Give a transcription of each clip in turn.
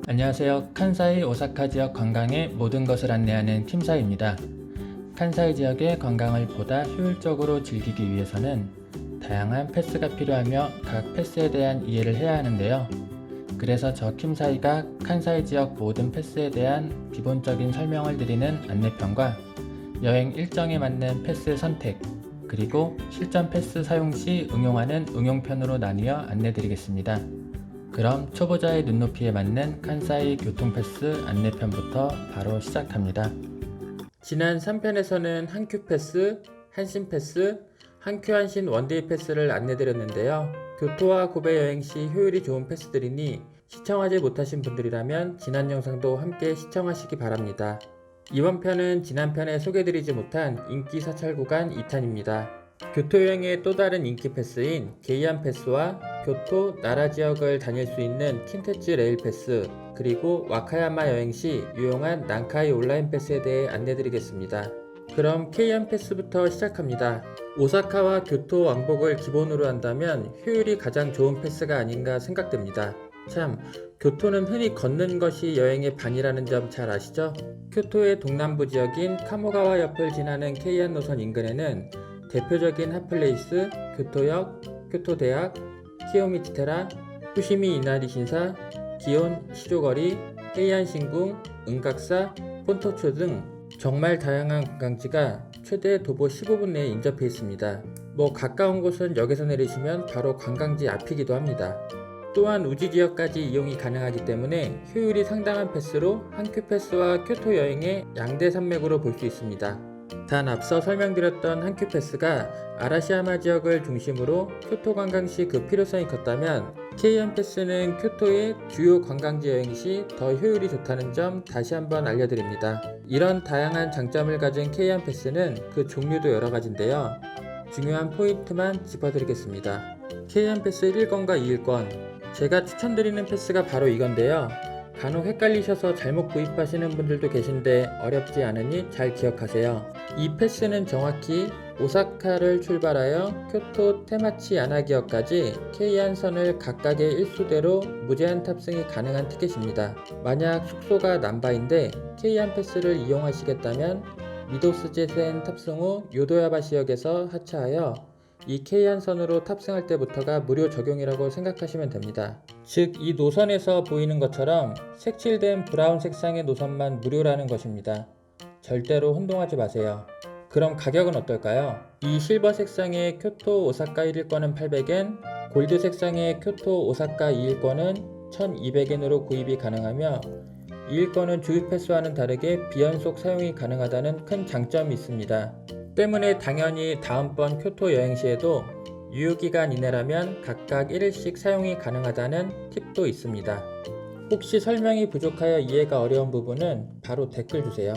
안녕하세요. 칸사이 오사카 지역 관광의 모든 것을 안내하는 팀사입니다. 칸사이 지역의 관광을 보다 효율적으로 즐기기 위해서는 다양한 패스가 필요하며 각 패스에 대한 이해를 해야 하는데요. 그래서 저 킴사이가 칸사이 지역 모든 패스에 대한 기본적인 설명을 드리는 안내편과 여행 일정에 맞는 패스 선택, 그리고 실전 패스 사용 시 응용하는 응용편으로 나뉘어 안내드리겠습니다. 그럼 초보자의 눈높이에 맞는 칸사이 교통패스 안내편부터 바로 시작합니다. 지난 3편에서는 한큐 패스, 한신 패스, 한큐 한신 원데이 패스를 안내드렸는데요. 교토와 고베 여행 시 효율이 좋은 패스들이니 시청하지 못하신 분들이라면 지난 영상도 함께 시청하시기 바랍니다. 이번 편은 지난 편에 소개드리지 못한 인기 사찰 구간 2탄입니다. 교토 여행의 또 다른 인기 패스인 게이안 패스와 교토 나라 지역을 다닐 수 있는 킨테츠 레일 패스, 그리고 와카야마 여행 시 유용한 난카이 온라인 패스에 대해 안내드리겠습니다. 그럼 케이안 패스부터 시작합니다. 오사카와 교토 왕복을 기본으로 한다면 효율이 가장 좋은 패스가 아닌가 생각됩니다. 참, 교토는 흔히 걷는 것이 여행의 반이라는 점 잘 아시죠? 교토의 동남부 지역인 카모가와 옆을 지나는 케이안 노선 인근에는 대표적인 핫플레이스, 교토역, 교토대학, 키요미치테라, 후시미 이나리 신사, 기온 시조거리, 헤이안 신궁, 은각사, 폰토초 등 정말 다양한 관광지가 최대 도보 15분 내에 인접해 있습니다. 가까운 곳은 역에서 내리시면 바로 관광지 앞이기도 합니다. 또한 우지 지역까지 이용이 가능하기 때문에 효율이 상당한 패스로 한큐 패스와 교토 여행의 양대 산맥으로 볼 수 있습니다. 단 앞서 설명드렸던 한큐 패스가 아라시야마 지역을 중심으로 교토 관광 시 그 필요성이 컸다면 케이안 패스는 교토의 주요 관광지 여행 시 더 효율이 좋다는 점 다시 한번 알려드립니다. 이런 다양한 장점을 가진 케이안 패스는 그 종류도 여러가지인데요. 중요한 포인트만 짚어드리겠습니다. 케이안 패스 1일권과 2일권, 제가 추천드리는 패스가 바로 이건데요. 간혹 헷갈리셔서 잘못 구입하시는 분들도 계신데 어렵지 않으니 잘 기억하세요. 이 패스는 정확히 오사카를 출발하여 교토 테마치 야나기역까지 케이안선을 각각의 일수대로 무제한 탑승이 가능한 티켓입니다. 만약 숙소가 남바인데 케이안 패스를 이용하시겠다면 미도스제센 탑승 후 요도야바시역에서 하차하여 이 케이안선으로 탑승할 때부터가 무료 적용이라고 생각하시면 됩니다. 즉, 이 노선에서 보이는 것처럼 색칠된 브라운 색상의 노선만 무료라는 것입니다. 절대로 혼동하지 마세요. 그럼 가격은 어떨까요? 이 실버 색상의 교토 오사카 1일권은 800엔, 골드 색상의 교토 오사카 2일권은 1200엔으로 구입이 가능하며 2일권은 주유 패스와는 다르게 비연속 사용이 가능하다는 큰 장점이 있습니다. 때문에 당연히 다음번 교토 여행 시에도 유효기간 이내라면 각각 1일씩 사용이 가능하다는 팁도 있습니다. 혹시 설명이 부족하여 이해가 어려운 부분은 바로 댓글 주세요.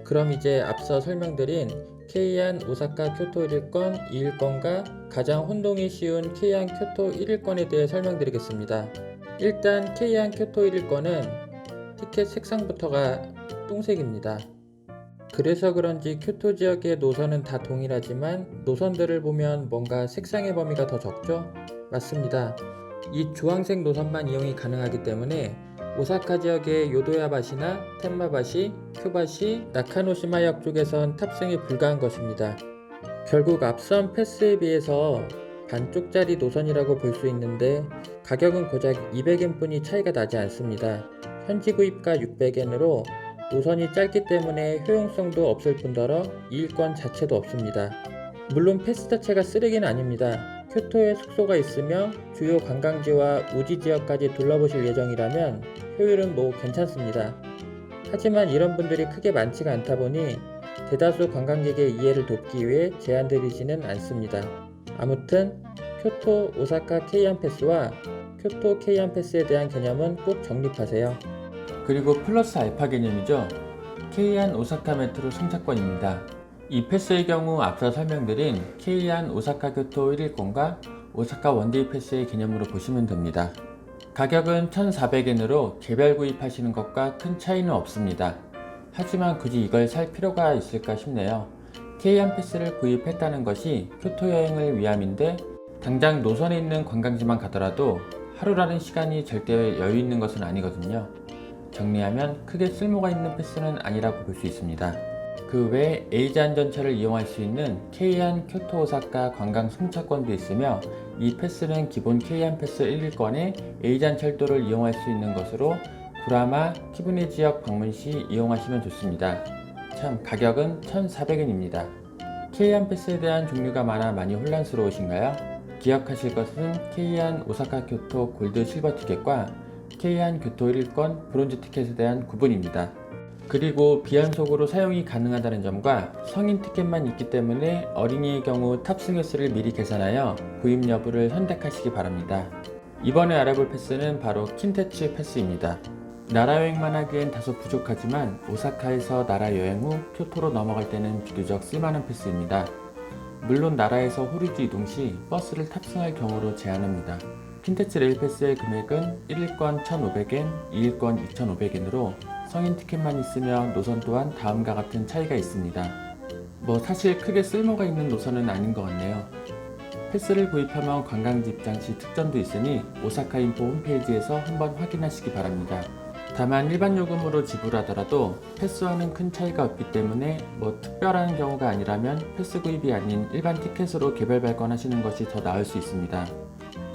그럼 이제 앞서 설명드린 케이안 오사카 교토 1일권, 2일권과 가장 혼동이 쉬운 케이안 교토 1일권에 대해 설명드리겠습니다. 일단 케이안 교토 1일권은 티켓 색상부터가 똥색입니다. 그래서 그런지 교토 지역의 노선은 다 동일하지만 노선들을 보면 뭔가 색상의 범위가 더 적죠? 맞습니다. 이 주황색 노선만 이용이 가능하기 때문에 오사카 지역의 요도야바시나 텐마바시, 큐바시, 나카노시마역 쪽에선 탑승이 불가한 것입니다. 결국 앞선 패스에 비해서 반쪽짜리 노선이라고 볼 수 있는데 가격은 고작 200엔 뿐이 차이가 나지 않습니다. 현지 구입가 600엔으로 노선이 짧기 때문에 효용성도 없을 뿐더러 2일권 자체도 없습니다. 물론 패스 자체가 쓰레기는 아닙니다. 교토에 숙소가 있으며 주요 관광지와 우지 지역까지 둘러보실 예정이라면 효율은 괜찮습니다. 하지만 이런 분들이 크게 많지가 않다 보니 대다수 관광객의 이해를 돕기 위해 제안드리지는 않습니다. 아무튼 교토 오사카 케이안 패스와 교토 케이안 패스에 대한 개념은 꼭 정립하세요. 그리고 플러스 알파 개념이죠. 케이안 오사카 메트로 승차권입니다. 이 패스의 경우 앞서 설명드린 케이안 오사카 교토 1일권과 오사카 원데이 패스의 개념으로 보시면 됩니다. 가격은 1,400엔으로 개별 구입하시는 것과 큰 차이는 없습니다. 하지만 굳이 이걸 살 필요가 있을까 싶네요. 케이안 패스를 구입했다는 것이 교토 여행을 위함인데 당장 노선에 있는 관광지만 가더라도 하루라는 시간이 절대 여유 있는 것은 아니거든요. 정리하면 크게 쓸모가 있는 패스는 아니라고 볼 수 있습니다. 그 외에 에이지안 전철을 이용할 수 있는 케이안 교토 오사카 관광 승차권도 있으며 이 패스는 기본 케이안 패스 1일권에 에이지안 철도를 이용할 수 있는 것으로 구라마, 키부네 지역 방문 시 이용하시면 좋습니다. 참 가격은 1,400엔입니다. 케이안 패스에 대한 종류가 많아 많이 혼란스러우신가요? 기억하실 것은 케이안 오사카 교토 골드 실버 티켓과 케이안 교토 1일권 브론즈 티켓에 대한 구분입니다. 그리고 비연속으로 사용이 가능하다는 점과 성인 티켓만 있기 때문에 어린이의 경우 탑승 횟수를 미리 계산하여 구입 여부를 선택하시기 바랍니다. 이번에 알아볼 패스는 바로 킨테츠 패스입니다. 나라 여행만 하기엔 다소 부족하지만 오사카에서 나라 여행 후 교토로 넘어갈 때는 비교적 쓸만한 패스입니다. 물론 나라에서 호리지 이동 시 버스를 탑승할 경우로 제한합니다. 킨테츠 레일 패스의 금액은 1일권 1,500엔, 2일권 2,500엔으로 성인 티켓만 있으며 노선 또한 다음과 같은 차이가 있습니다. 사실 크게 쓸모가 있는 노선은 아닌 것 같네요. 패스를 구입하면 관광지 입장 시 특전도 있으니 오사카 인포 홈페이지에서 한번 확인하시기 바랍니다. 다만 일반 요금으로 지불하더라도 패스와는 큰 차이가 없기 때문에 특별한 경우가 아니라면 패스 구입이 아닌 일반 티켓으로 개별 발권하시는 것이 더 나을 수 있습니다.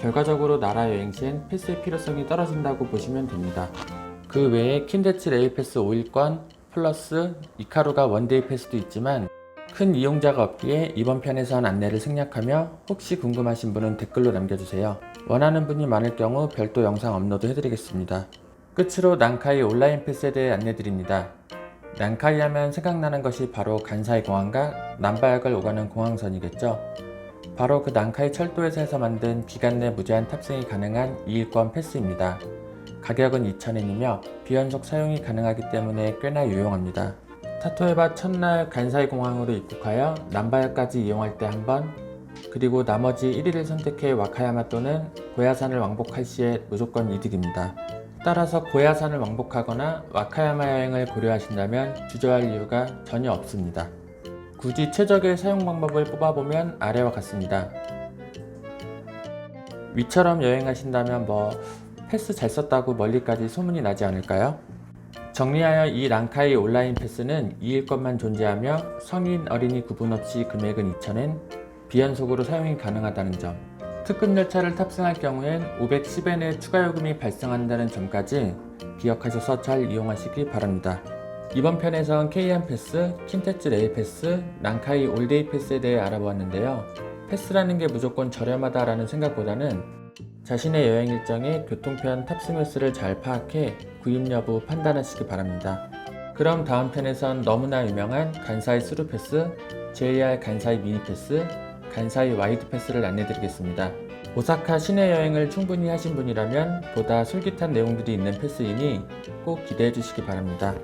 결과적으로 나라 여행 시엔 패스의 필요성이 떨어진다고 보시면 됩니다. 그 외에 킨테츠 레일 패스 5일권 플러스 이카루가 원데이 패스도 있지만 큰 이용자가 없기에 이번 편에선 안내를 생략하며 혹시 궁금하신 분은 댓글로 남겨주세요. 원하는 분이 많을 경우 별도 영상 업로드 해드리겠습니다. 끝으로 난카이 온라인 패스에 대해 안내드립니다. 난카이 하면 생각나는 것이 바로 간사이 공항과 남바역을 오가는 공항선이겠죠. 바로 그 난카이 철도에서 만든 기간 내 무제한 탑승이 가능한 2일권 패스입니다. 가격은 2,000엔이며 비연속 사용이 가능하기 때문에 꽤나 유용합니다. 타토에바 첫날 간사이 공항으로 입국하여 남바역까지 이용할 때 한번, 그리고 나머지 1일을 선택해 와카야마 또는 고야산을 왕복할 시에 무조건 이득입니다. 따라서 고야산을 왕복하거나 와카야마 여행을 고려하신다면 주저할 이유가 전혀 없습니다. 굳이 최적의 사용 방법을 뽑아보면 아래와 같습니다. 위처럼 여행하신다면 패스 잘 썼다고 멀리까지 소문이 나지 않을까요? 정리하여 이 난카이 온라인 패스는 2일권만 존재하며 성인 어린이 구분 없이 금액은 2,000엔, 비연속으로 사용이 가능하다는 점, 특급 열차를 탑승할 경우엔 510엔의 추가 요금이 발생한다는 점까지 기억하셔서 잘 이용하시기 바랍니다. 이번 편에선 케이안 패스, 킨테츠 레일 패스, 난카이 올데이 패스에 대해 알아보았는데요. 패스라는 게 무조건 저렴하다라는 생각보다는 자신의 여행 일정에 교통편 탑승 횟수를 잘 파악해 구입 여부 판단하시기 바랍니다. 그럼 다음 편에선 너무나 유명한 간사이 스루 패스, JR 간사이 미니 패스, 간사이 와이드 패스를 안내드리겠습니다. 오사카 시내 여행을 충분히 하신 분이라면 보다 솔깃한 내용들이 있는 패스이니 꼭 기대해 주시기 바랍니다.